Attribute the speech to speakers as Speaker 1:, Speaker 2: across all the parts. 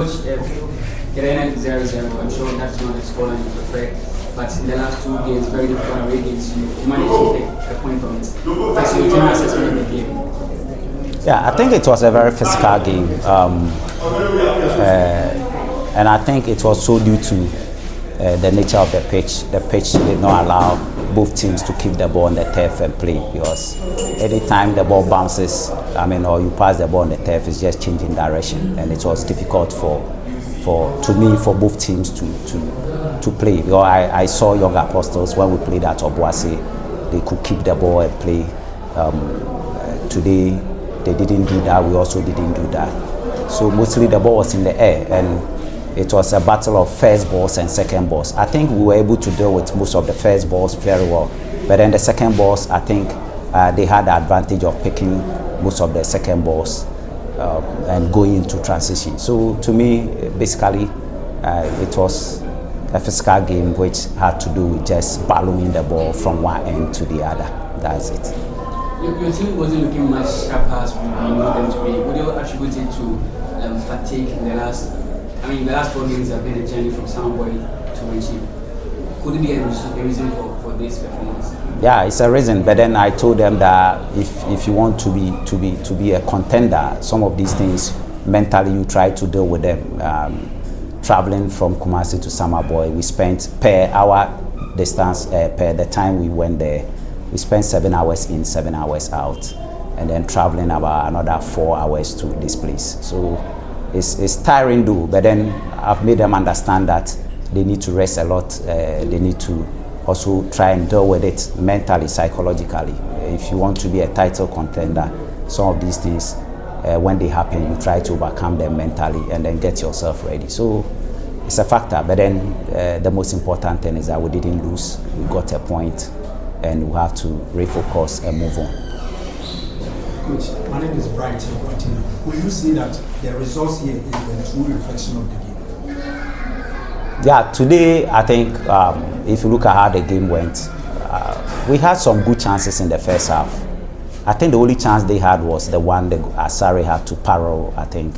Speaker 1: It ended 0-0. I'm sure that's not the scoreline you prefer. But in the last two games, very difficult away games, you managed to take a point from it. What's your general assessment of the game?
Speaker 2: Yeah, I think it was a very physical game. And I think it was so due to the nature of the pitch. The pitch did not allow both teams to keep the ball on the turf and play, because anytime the ball bounces, or you pass the ball on the turf, it's just changing direction, and it was difficult for both teams to play. Because I saw young apostles when we played at Obuasi, they could keep the ball and play. Today they didn't do that. We also didn't do that. So mostly the ball was in the air, and it was a battle of first balls and second balls. I think we were able to deal with most of the first balls very well, but then the second balls, I think they had the advantage of picking most of the second balls and going into transition. So to me, basically, it was a physical game which had to do with just ballooning the ball from one end to the other. That's it.
Speaker 1: Your team wasn't looking much sharp as we know them to be. Would you attribute it to fatigue in the last? The last 4 games have been a journey from somebody to reaching. Could it be a reason for this performance?
Speaker 2: Yeah, it's a reason. But then I told them that if you want to be a contender, some of these things mentally you try to deal with them. Traveling from Kumasi to Samaboy, we spent per hour distance per the time we went there. We spent 7 hours in, 7 hours out, and then traveling about another 4 hours to this place. So it's tiring though, but then I've made them understand that they need to rest a lot. They need to also try and deal with it mentally, psychologically. If you want to be a title contender, some of these things, when they happen, you try to overcome them mentally and then get yourself ready. So it's a factor, but then the most important thing is that we didn't lose. We got a point, and we have to refocus and move on.
Speaker 3: Coach, my name is Brian Martina. Will you see that the results here is the true reflection of the game?
Speaker 2: Yeah, today I think if you look at how the game went, we had some good chances in the first half. I think the only chance they had was the one that Asare had to parallel, I think,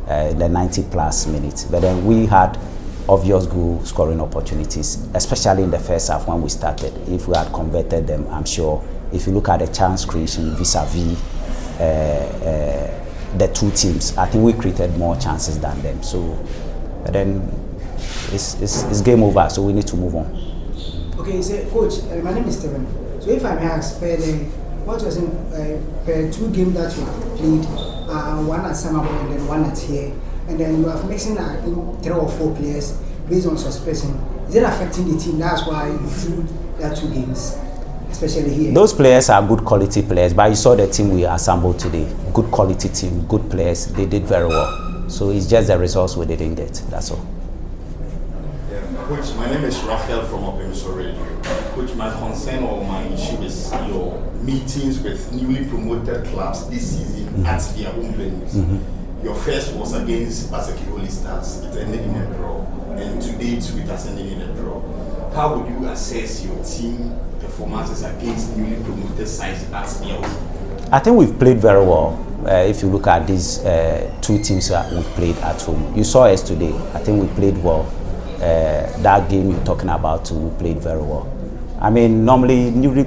Speaker 2: the 90+ minutes. But then we had obvious goal scoring opportunities, especially in the first half when we started. If we had converted them, I'm sure, if you look at the chance creation vis-a-vis the two teams, I think we created more chances than them. So, but then it's game over, so we need to move on.
Speaker 4: Okay, so coach, my name is Steven. So if I may ask, what was in per 2 games that you have played, one at Samaboy and then one at here, and then you have mixing I think 3 or 4 players based on suspension. Is it affecting the team? That's why you drew that 2 games. Especially here.
Speaker 2: Those players are good quality players, but you saw the team we assembled today. Good quality team, good players. They did very well. So it's just the results we didn't get. That's all.
Speaker 5: Yeah. Coach, my name is Raphael from Ogum Radio. Coach, my concern or my issue is your meetings with newly promoted clubs this season at their own venues. Your first was against Asante Kotoko Stars. It ended in a draw, and today too it has ended in a draw. How would you assess your team performances against newly promoted sides at their own?
Speaker 2: I think we've played very well. If you look at these 2 teams that we played at home, you saw us today. I think we played well. That game you're talking about, we played very well. Normally newly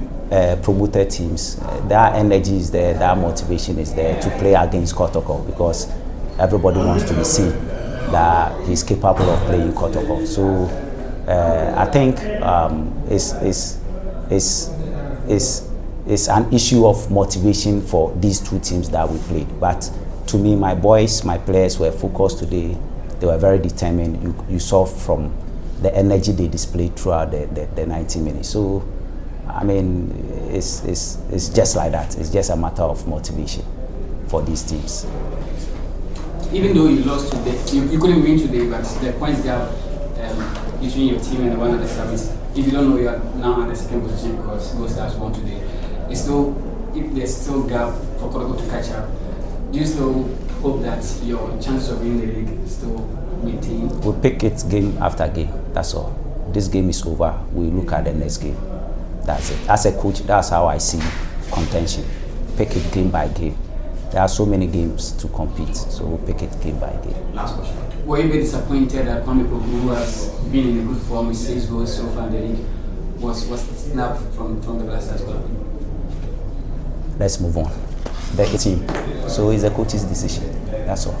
Speaker 2: promoted teams, their energy is there, their motivation is there to play against Kotoko, because everybody wants to be seen that he's capable of playing Kotoko. So I think it's an issue of motivation for these 2 teams that we played. But to me, my boys, my players were focused today. They were very determined. You saw from the energy they displayed throughout the 90 minutes. So, it's just like that. It's just a matter of motivation for these teams.
Speaker 1: Even though you lost today, you couldn't win today, but the points gap between your team and the one at the summit, if you don't know, you are now at the second position because Ghost Stars won today. If there's still gap for Kotoko to catch up, do you still hope that your chances of winning the league still maintain?
Speaker 2: We'll pick it game after game. That's all. This game is over. We look at the next game. That's it. As a coach, that's how I see contention. Pick it game by game. there are so many games to compete, so we'll pick it game by game.
Speaker 5: Last question.
Speaker 1: Were you a bit disappointed that Kwame Ogum, who has been in a good form with 6 goals so far in the league, was snapped from the Blasters club?
Speaker 2: Let's move on. The team. So it's the coach's decision. That's all.